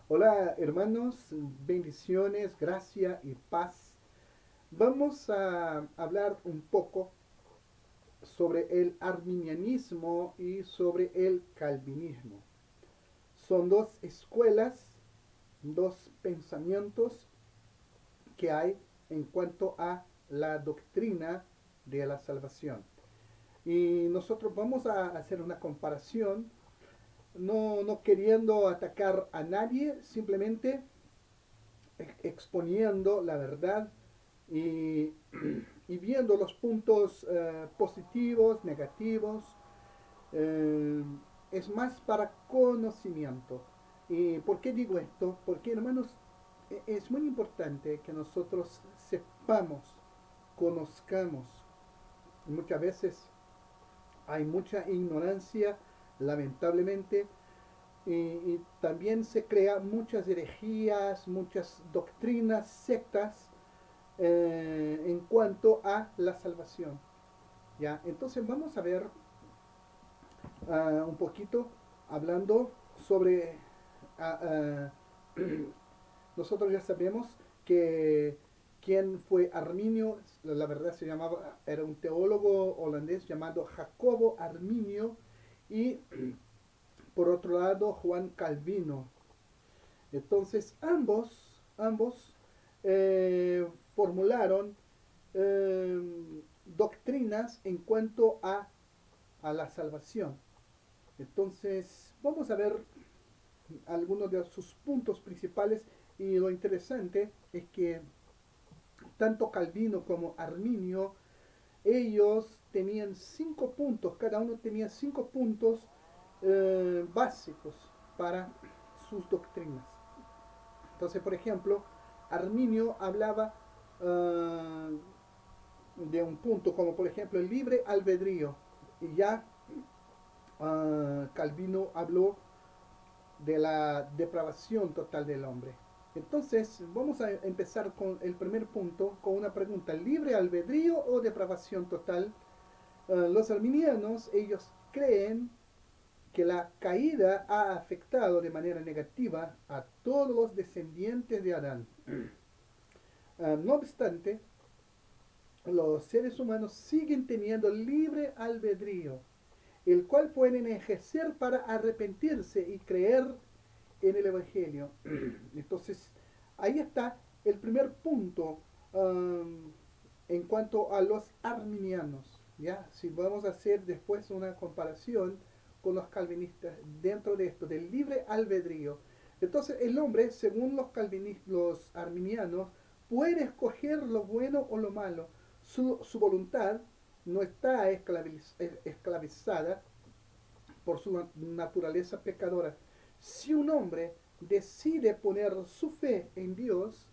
Hola hermanos, bendiciones, gracia y paz. Vamos a hablar un poco sobre el arminianismo y sobre el calvinismo. Son dos escuelas, dos pensamientos que hay en cuanto a la doctrina de la salvación. Y nosotros vamos a hacer una comparación, no queriendo atacar a nadie, simplemente exponiendo la verdad y, y viendo los puntos positivos, negativos. eh, es más para conocimiento. ¿Y por qué digo esto? Porque, hermanos, es muy importante que nosotros sepamos, conozcamos. Muchas veces hay mucha ignorancia, lamentablemente, y también se crean muchas herejías, muchas doctrinas, sectas en cuanto a la salvación. ¿Ya? Entonces vamos a ver un poquito hablando sobre... uh, nosotros ya sabemos que quien fue Arminio, la verdad se llamaba, era un teólogo holandés llamado Jacobo Arminio y por otro lado Juan Calvino. Entonces ambos formularon doctrinas en cuanto a la salvación. Entonces, vamos a ver algunos de sus puntos principales y lo interesante es que tanto Calvino como Arminio, ellos tenían 5 puntos, cada uno tenía 5 puntos básicos para sus doctrinas. Entonces, por ejemplo, Arminio hablaba de un punto como por ejemplo el libre albedrío. Y ya Calvino habló de la depravación total del hombre. Entonces, vamos a empezar con el primer punto, con una pregunta: ¿libre albedrío o depravación total? Los arminianos, ellos creen que la caída ha afectado de manera negativa a todos los descendientes de Adán. No obstante, los seres humanos siguen teniendo libre albedrío, el cual pueden ejercer para arrepentirse y creer en el Evangelio. Entonces, ahí está el primer punto en cuanto a los arminianos. ¿Ya? Si vamos a hacer después una comparación con los calvinistas dentro de esto, del libre albedrío. Entonces, el hombre, según los calvinistas, los arminianos, puede escoger lo bueno o lo malo. Su voluntad no está esclavizada por su naturaleza pecadora. Si un hombre decide poner su fe en Dios,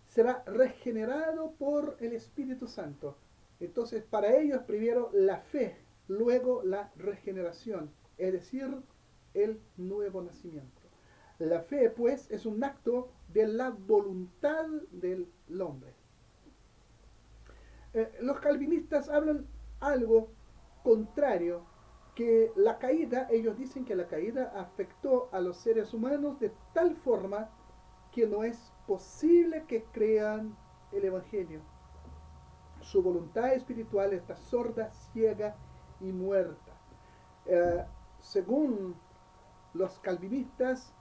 será regenerado por el Espíritu Santo. Entonces, para ellos primero la fe, luego la regeneración, es decir, el nuevo nacimiento. La fe, pues, es un acto de la voluntad del hombre. Los calvinistas hablan algo contrario, que la caída, ellos dicen que la caída afectó a los seres humanos de tal forma que no es posible que crean el Evangelio. Su voluntad espiritual está sorda, ciega y muerta. Eh, Según los calvinistas,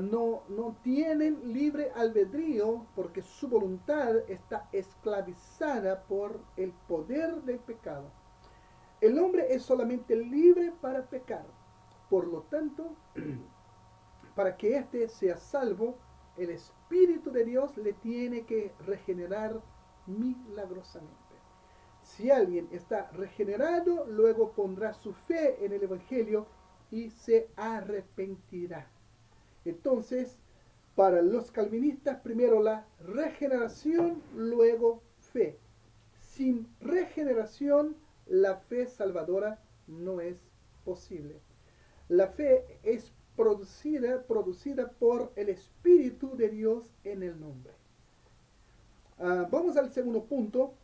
no tienen libre albedrío porque su voluntad está esclavizada por el poder del pecado. El hombre es solamente libre para pecar. Por lo tanto, para que éste sea salvo, el Espíritu de Dios le tiene que regenerar milagrosamente. Si alguien está regenerado, luego pondrá su fe en el Evangelio y se arrepentirá. Entonces, para los calvinistas, primero la regeneración, luego fe. Sin regeneración, la fe salvadora no es posible. La fe es producida por el Espíritu de Dios en el nombre. Vamos al segundo punto.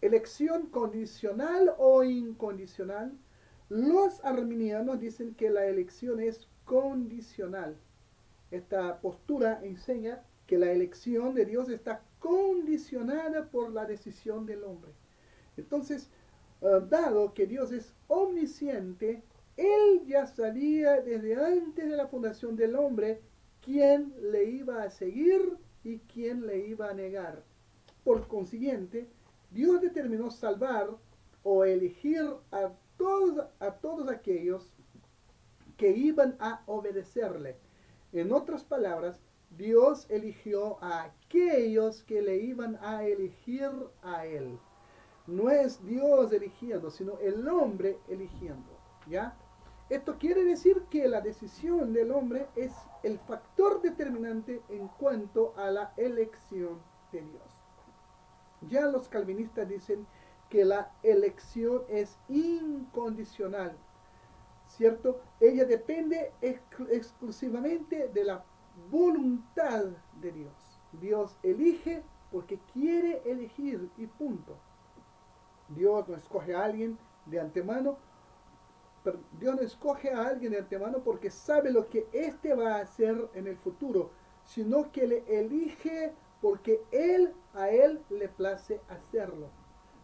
Elección condicional o incondicional. Los arminianos dicen que la elección es condicional. esta postura enseña que la elección de Dios está condicionada por la decisión del hombre. Entonces, dado que Dios es omnisciente, Él ya sabía desde antes de la fundación del hombre quién le iba a seguir y quién le iba a negar. Por consiguiente, Dios determinó salvar o elegir a todos aquellos que iban a obedecerle. En otras palabras, Dios eligió a aquellos que le iban a elegir a Él. No es Dios eligiendo, sino el hombre eligiendo, ¿ya? Esto quiere decir que la decisión del hombre es el factor determinante en cuanto a la elección de Dios. Ya los calvinistas dicen que la elección es incondicional, ¿cierto? Ella depende exclusivamente de la voluntad de Dios. Dios elige porque quiere elegir y punto. Dios no escoge a alguien de antemano. Dios no escoge a alguien de antemano porque sabe lo que éste va a hacer en el futuro, sino que le elige porque a él le place hacerlo.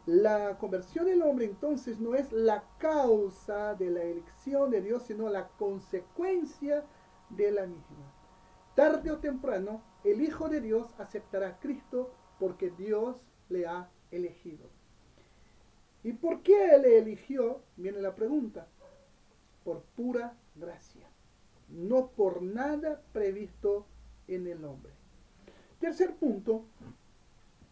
La conversión del hombre entonces no es la causa de la elección de Dios, sino la consecuencia de la misma. Tarde o temprano, el Hijo de Dios aceptará a Cristo porque Dios le ha elegido. ¿Y por qué le eligió? Viene la pregunta. Por pura gracia, no por nada previsto en el hombre. Tercer punto,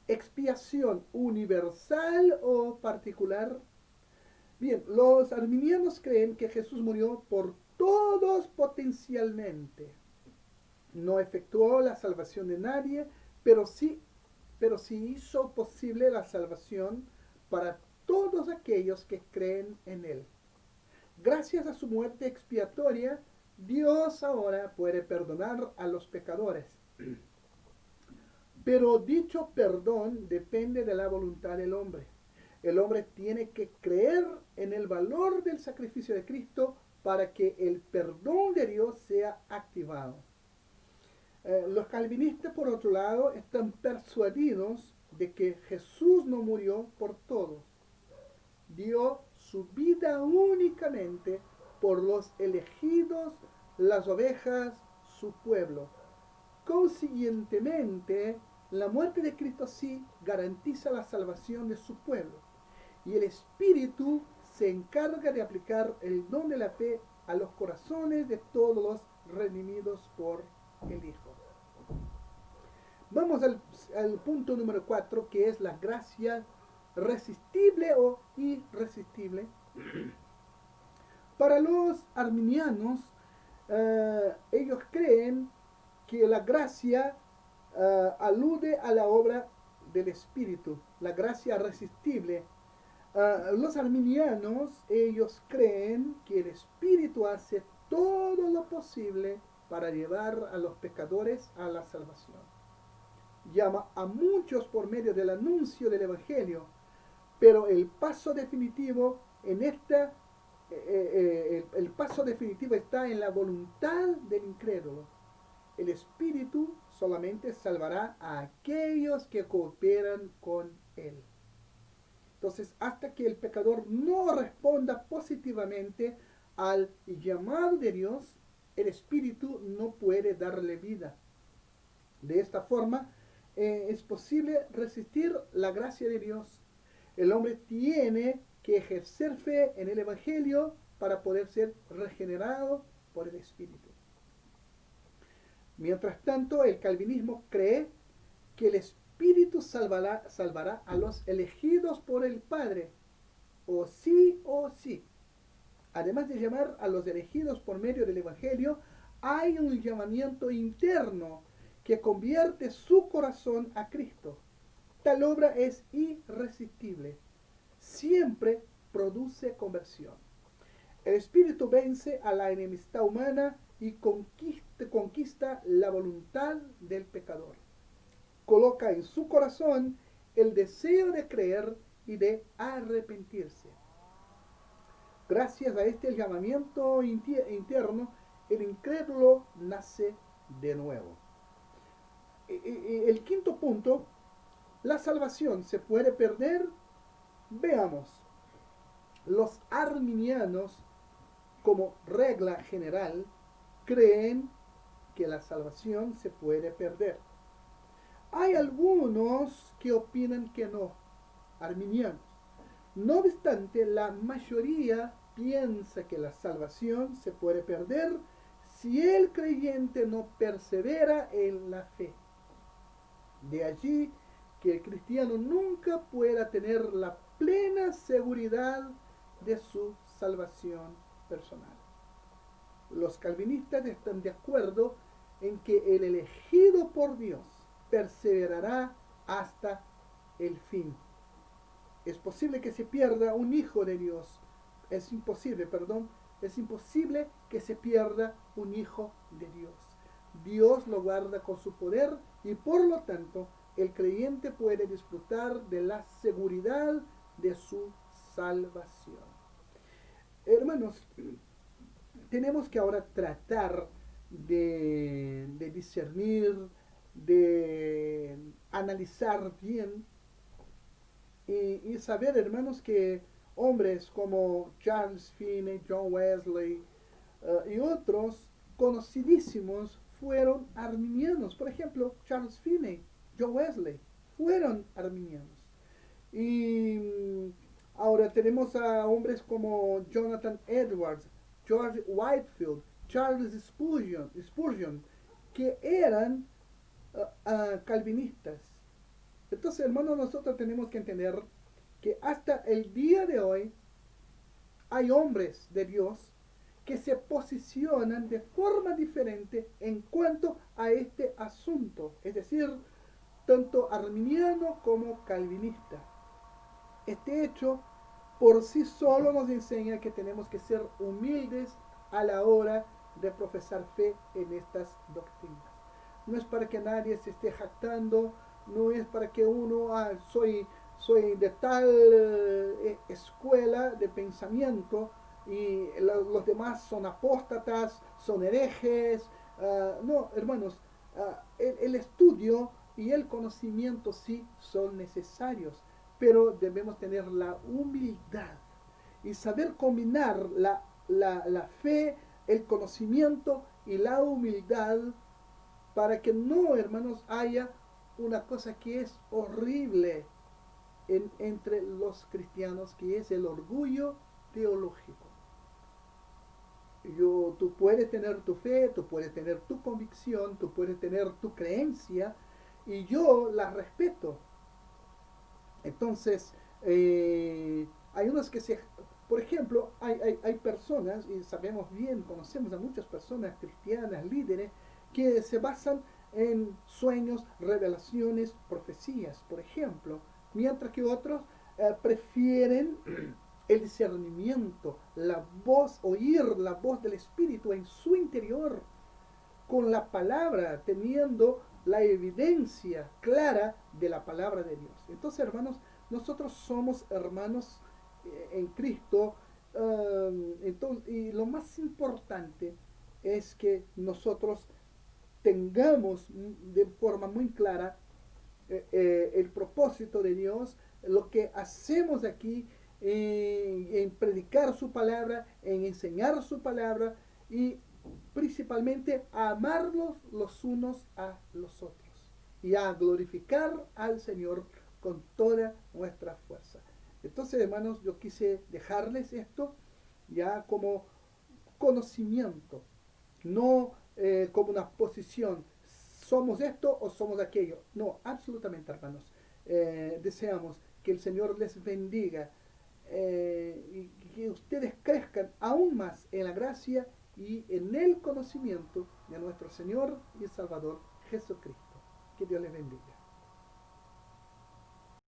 expiación universal o particular. Bien, los arminianos creen que Jesús murió por todos potencialmente. No efectuó la salvación de nadie, pero sí hizo posible la salvación para todos aquellos que creen en Él. Gracias a su muerte expiatoria, Dios ahora puede perdonar a los pecadores. Pero dicho perdón depende de la voluntad del hombre. El hombre tiene que creer en el valor del sacrificio de Cristo para que el perdón de Dios sea activado. Los calvinistas, por otro lado, están persuadidos de que Jesús no murió por todos. Dio su vida únicamente por los elegidos, las ovejas, su pueblo. Consiguientemente, la muerte de Cristo sí garantiza la salvación de su pueblo. Y el Espíritu se encarga de aplicar el don de la fe a los corazones de todos los redimidos por el Hijo. Vamos al punto número 4, que es la gracia resistible o irresistible. Para los arminianos, ellos creen que la gracia alude a la obra del Espíritu, la gracia resistible. Los arminianos, ellos creen que el Espíritu hace todo lo posible para llevar a los pecadores a la salvación. Llama a muchos por medio del anuncio del Evangelio, pero el paso definitivo el paso definitivo está en la voluntad del incrédulo. El Espíritu solamente salvará a aquellos que cooperan con Él. Entonces, hasta que el pecador no responda positivamente al llamado de Dios, el Espíritu no puede darle vida. De esta forma, es posible resistir la gracia de Dios. El hombre tiene que ejercer fe en el Evangelio para poder ser regenerado por el Espíritu. Mientras tanto, el calvinismo cree que el Espíritu salvará a los elegidos por el Padre, o sí o sí. Además de llamar a los elegidos por medio del Evangelio, hay un llamamiento interno que convierte su corazón a Cristo. Tal obra es irresistible. Siempre produce conversión. El Espíritu vence a la enemistad humana y conquista la voluntad del pecador. Coloca en su corazón el deseo de creer y de arrepentirse. Gracias a este llamamiento interno, el incrédulo nace de nuevo. El quinto punto, la salvación se puede perder. Veamos, los arminianos, como regla general, creen que la salvación se puede perder. Hay algunos que opinan que no, arminianos. No obstante, la mayoría piensa que la salvación se puede perder si el creyente no persevera en la fe. De allí que el cristiano nunca pueda tener la plena seguridad de su salvación personal. Los calvinistas están de acuerdo en que el elegido por Dios perseverará hasta el fin. Es posible que se pierda un hijo de Dios. Es imposible que se pierda un hijo de Dios. Dios lo guarda con su poder y por lo tanto el creyente puede disfrutar de la seguridad de su salvación. Hermanos, tenemos que ahora tratar de discernir, de analizar bien y saber, hermanos, que hombres como Charles Finney, John Wesley y otros conocidísimos fueron arminianos. Por ejemplo, Charles Finney, John Wesley fueron arminianos. Y ahora tenemos a hombres como Jonathan Edwards, George Whitefield, Charles Spurgeon que eran calvinistas. Entonces, hermanos, nosotros tenemos que entender que hasta el día de hoy hay hombres de Dios que se posicionan de forma diferente en cuanto a este asunto, es decir, tanto arminiano como calvinista. Este hecho por sí solo nos enseña que tenemos que ser humildes a la hora de profesar fe en estas doctrinas. No es para que nadie se esté jactando, no es para que uno, soy de tal escuela de pensamiento y los demás son apóstatas, son herejes. No, hermanos, el estudio y el conocimiento sí son necesarios, pero debemos tener la humildad y saber combinar la fe, el conocimiento y la humildad para que no, hermanos, haya una cosa que es horrible entre los cristianos, que es el orgullo teológico. Tú puedes tener tu fe, tú puedes tener tu convicción, tú puedes tener tu creencia, y yo la respeto. Entonces, hay unos que por ejemplo, hay personas, y sabemos bien, conocemos a muchas personas cristianas, líderes, que se basan en sueños, revelaciones, profecías, por ejemplo, mientras que otros prefieren el discernimiento, la voz, oír la voz del Espíritu en su interior, con la palabra, teniendo la evidencia clara de la palabra de Dios. Entonces, hermanos, nosotros somos hermanos en Cristo, y lo más importante es que nosotros tengamos de forma muy clara el propósito de Dios, lo que hacemos aquí en predicar su palabra, en enseñar su palabra y principalmente a amarnos los unos a los otros y a glorificar al Señor con toda nuestra fuerza. Entonces, hermanos, yo quise dejarles esto ya como conocimiento, no como una posición, somos esto o somos aquello. No, absolutamente, hermanos. Deseamos que el Señor les bendiga y que ustedes crezcan aún más en la gracia y en el conocimiento de nuestro Señor y Salvador Jesucristo. Que Dios les bendiga.